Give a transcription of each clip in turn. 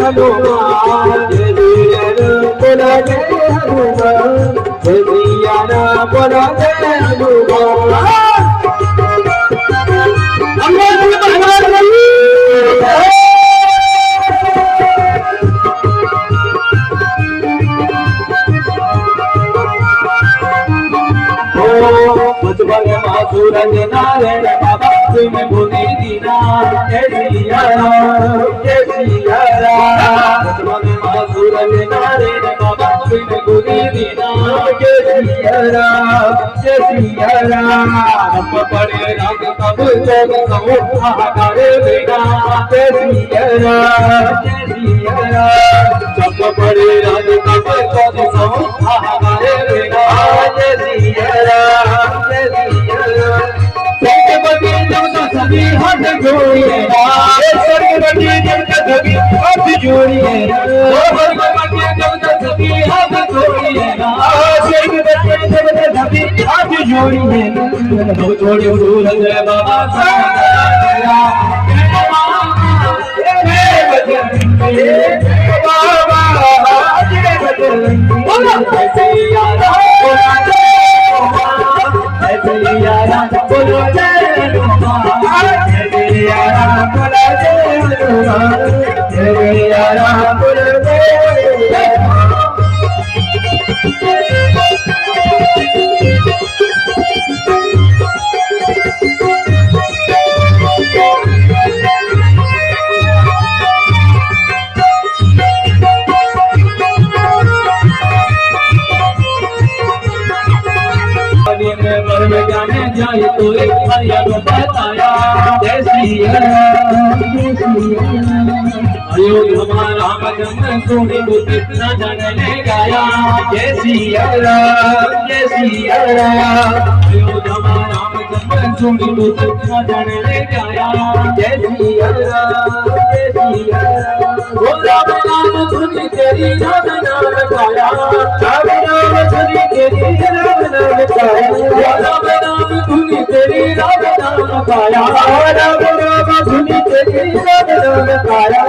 हनुमान जय सिया राम बोला जय हनुमान जय सिया राम बोला जय हनुमान सूरज नारायण बाबा तुम भूमि दीना जय सिया राम जय सिया राम सूरज नारायण बाबा तुम भूमि दीना जय सिया राम जय सिया राम पड़े रंग कब जग समूह हाहाकार बिना जय सिया राम जय सिया राम जब पड़े रंग कब जग समूह हाहाकार बिना जय सिया राम जय सिया राम सभी हाथ जोड़िए सर्वपति देवता सभी हाथ जोड़िए सभी हाथ जोड़िए सर्वपति देवता सभी हाथ जोड़िए जोड़े सूरज बाबा जाने जाए तो एक भैया को बताया जय सिया राम अयोध्या हमारा भजन सुनी तो कितना जाने गाया जय सिया राम जय सिया राम अयोध्या हमारा भजन सुनी तो कितना जाने गाया जय सिया राम जय सिया राम राम नाम सुनी तेरी राम नाम गाया राम नाम सुनी तेरी राम नाम गाया राम नाम धुनी तेरी राम नाम गाया राम नाम धुनी तेरी राम नाम गाया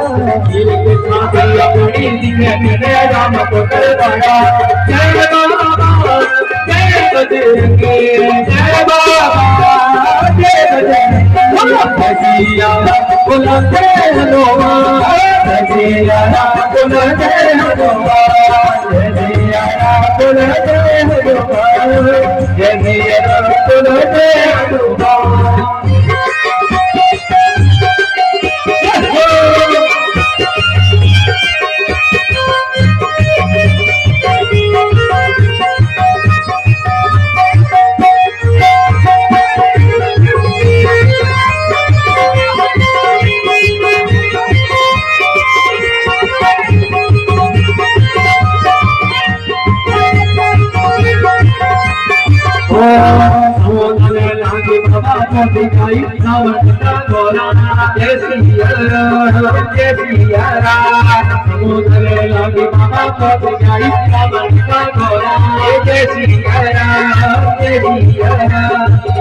दिल के साथ अपनी दिखे राम को करवाया जय बाबा जय बजरंगी जय बाबा जय बजरंगी सिया बोला जय हनुमान जय सिया बोला जय हनुमान जय सिया बोला जय हनुमान जय सिया बोला जय हनुमान दिखाई रावण का घोड़ा जय सिया राम जय सिया राम समुद्र लागे बाबा को दिखाई रावण का घोड़ा जय सिया राम जय सिया राम।